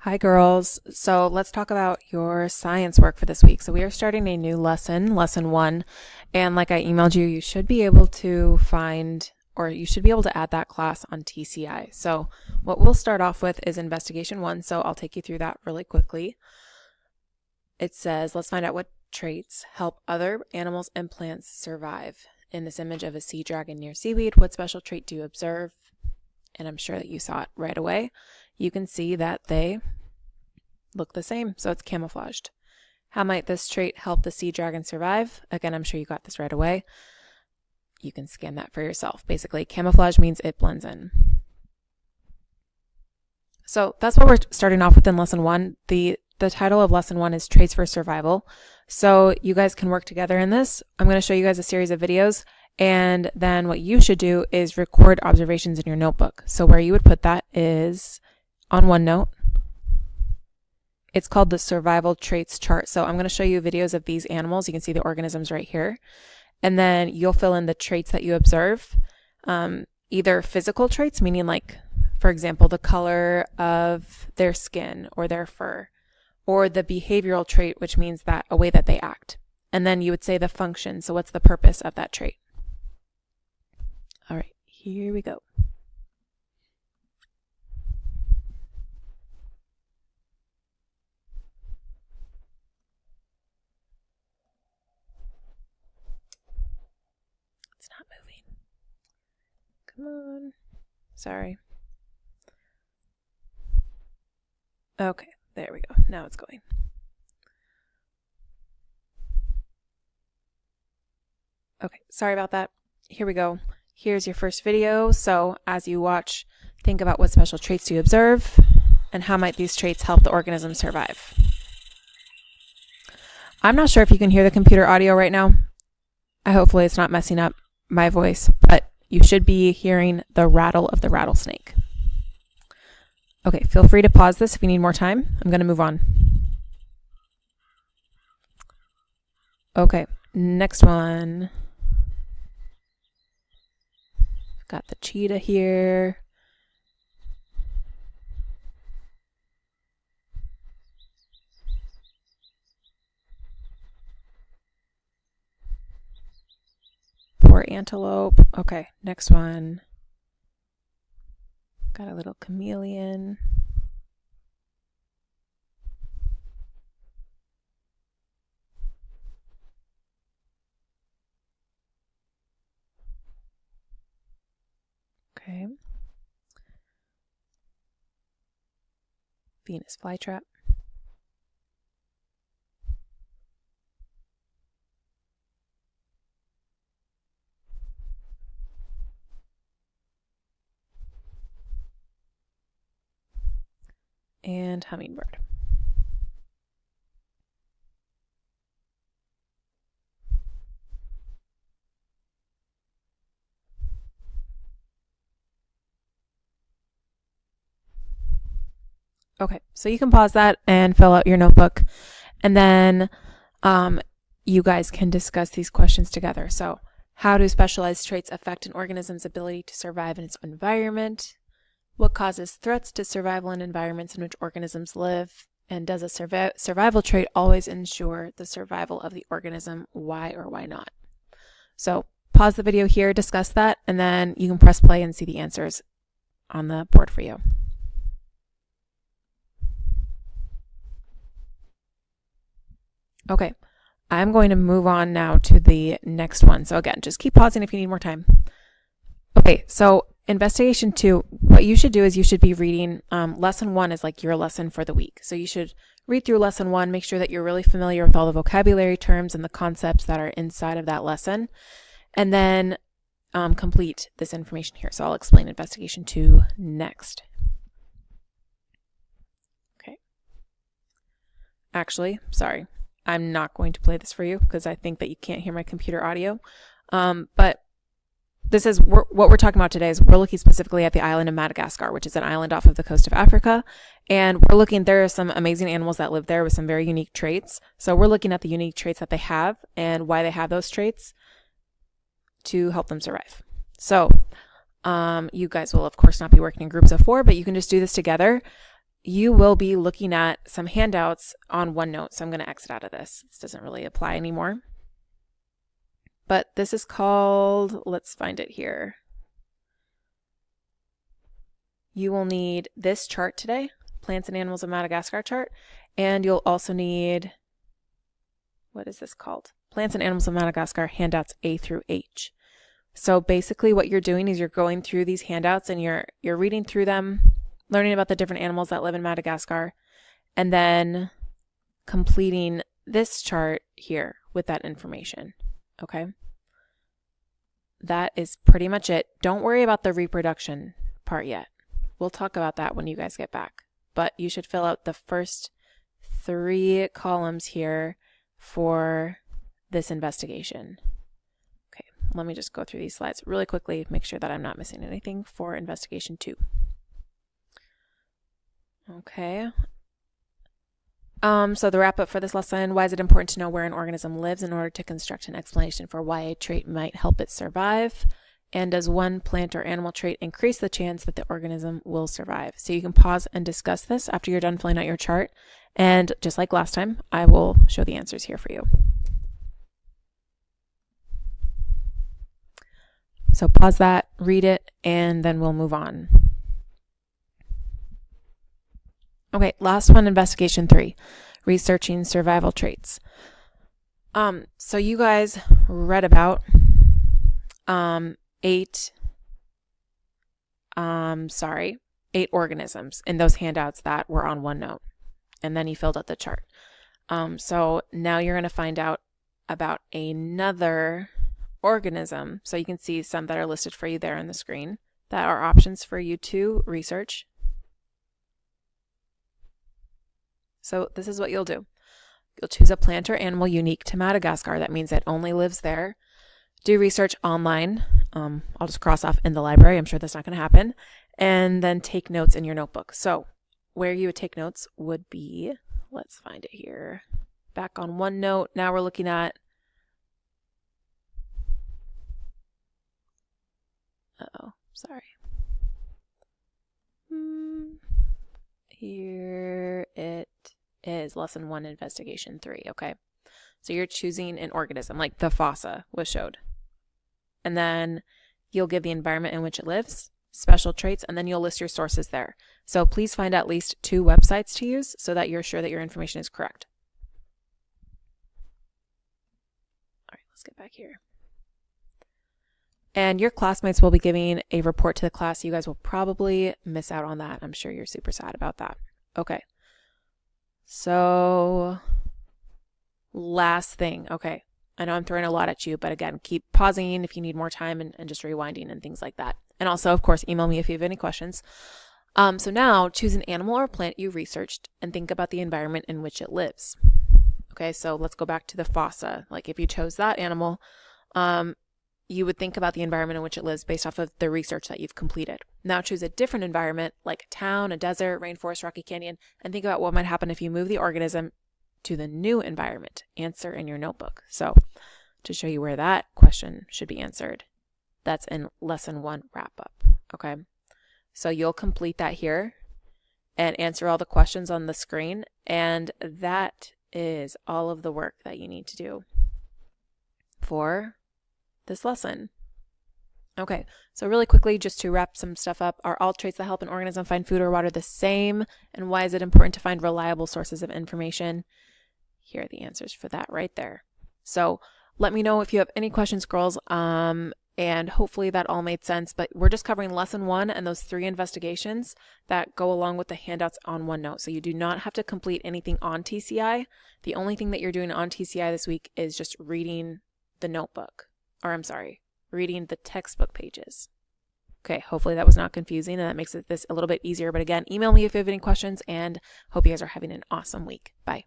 Hi, girls. So let's talk about your science work for this week. So we are starting a new lesson, lesson one. And like I emailed you, you should be able to find, or you should be able to add that class on TCI. So what we'll start off with is investigation one. So I'll take you through that really quickly. It says, let's find out what traits help other animals and plants survive. In this image of a sea dragon near seaweed, what special trait do you observe? And I'm sure that you saw it right away. You can see that they look the same, so it's camouflaged. How might this trait help the sea dragon survive? Again, I'm sure you got this right away. You can scan that for yourself. Basically, camouflage means it blends in. So that's what we're starting off with in lesson one. The title of lesson one is Traits for Survival. So you guys can work together in this. I'm going to show you guys a series of videos, and then what you should do is record observations in your notebook. So where you would put that is on OneNote. It's called the survival traits chart. So I'm going to show you videos of these animals. You can see the organisms right here. And then you'll fill in the traits that you observe, either physical traits, meaning like, for example, the color of their skin or their fur, or the behavioral trait, which means that a way that they act. And then you would say the function. So what's the purpose of that trait? All right, here we go. It's not moving. Come on. Sorry. Okay, there we go. Now it's going. Okay, sorry about that. Here we go. Here's your first video. So as you watch, think about what special traits do you observe and how might these traits help the organism survive. I'm not sure if you can hear the computer audio right now. Hopefully it's not messing up my voice, but you should be hearing the rattle of the rattlesnake. Okay, feel free to pause this if you need more time. I'm going to move on. Okay, next one. Got the cheetah here. Poor antelope. Okay, next one. Got a little chameleon. Okay. Venus flytrap. And hummingbird. Okay, so you can pause that and fill out your notebook, and then you guys can discuss these questions together. So, how do specialized traits affect an organism's ability to survive in its environment? What causes threats to survival in environments in which organisms live? And does a survival trait always ensure the survival of the organism? Why or why not? So pause the video here, discuss that, and then you can press play and see the answers on the board for you. Okay, I'm going to move on now to the next one. So again, just keep pausing if you need more time. Okay, so investigation two, what you should do is you should be reading, lesson one is like your lesson for the week. So you should read through lesson one, make sure that you're really familiar with all the vocabulary terms and the concepts that are inside of that lesson, and then complete this information here. So I'll explain investigation two next. Okay. Actually, sorry, I'm not going to play this for you because I think that you can't hear my computer audio, but this is what we're talking about today. Is we're looking specifically at the island of Madagascar, which is an island off of the coast of Africa. And we're looking, there are some amazing animals that live there with some very unique traits. So we're looking at the unique traits that they have and why they have those traits to help them survive. So you guys will, of course, not be working in groups of 4, but you can just do this together. you will be looking at some handouts on OneNote. So I'm going to exit out of this. This doesn't really apply anymore. But this is called, let's find it here. You will need this chart today, Plants and Animals of Madagascar chart, and you'll also need, what is this called? Plants and Animals of Madagascar handouts A through H. So basically what you're doing is you're going through these handouts and you're reading through them, learning about the different animals that live in Madagascar, and then completing this chart here with that information. Okay? That is pretty much it. Don't worry about the reproduction part yet. We'll talk about that when you guys get back. But you should fill out the first 3 columns here for this investigation. Okay, let me just go through these slides really quickly, make sure that I'm not missing anything for investigation 2. Okay. So the wrap up for this lesson, why is it important to know where an organism lives in order to construct an explanation for why a trait might help it survive? And does one plant or animal trait increase the chance that the organism will survive? So you can pause and discuss this after you're done filling out your chart. And just like last time, I will show the answers here for you. So pause that, read it, and then we'll move on. Okay, last one, investigation 3, researching survival traits. So you guys read about 8 organisms in those handouts that were on OneNote, and then you filled out the chart. So now you're going to find out about another organism. So you can see some that are listed for you there on the screen that are options for you to research. So this is what you'll do. You'll choose a plant or animal unique to Madagascar. That means it only lives there. Do research online. I'll just cross off in the library. I'm sure that's not going to happen. And then take notes in your notebook. So where you would take notes would be, let's find it here, back on OneNote. Now we're looking at, sorry. Here it is, lesson 1, investigation 3, okay? So you're choosing an organism, like the fossa was showed. And then you'll give the environment in which it lives, special traits, and then you'll list your sources there. So please find at least 2 websites to use so that you're sure that your information is correct. All right, let's get back here. And your classmates will be giving a report to the class. You guys will probably miss out on that. I'm sure you're super sad about that. Okay. So last thing. Okay. I know I'm throwing a lot at you, but again, keep pausing if you need more time and just rewinding and things like that. And also, of course, email me if you have any questions. So now choose an animal or plant you researched and think about the environment in which it lives. Okay, so let's go back to the fossa. Like if you chose that animal, you would think about the environment in which it lives based off of the research that you've completed. Now choose a different environment like a town, a desert, rainforest, rocky canyon, and think about what might happen if you move the organism to the new environment. Answer in your notebook. So to show you where that question should be answered, that's in lesson 1 wrap up. Okay. So you'll complete that here and answer all the questions on the screen. And that is all of the work that you need to do for this lesson. Okay, so really quickly, just to wrap some stuff up, are all traits that help an organism find food or water the same? And why is it important to find reliable sources of information? Here are the answers for that right there. So let me know if you have any questions, girls, and hopefully that all made sense. But we're just covering lesson 1 and those 3 investigations that go along with the handouts on OneNote. So you do not have to complete anything on TCI. The only thing that you're doing on TCI this week is just reading the notebook. Or I'm sorry, reading the textbook pages. Okay, hopefully that was not confusing and that makes this a little bit easier. But again, email me if you have any questions and hope you guys are having an awesome week. Bye.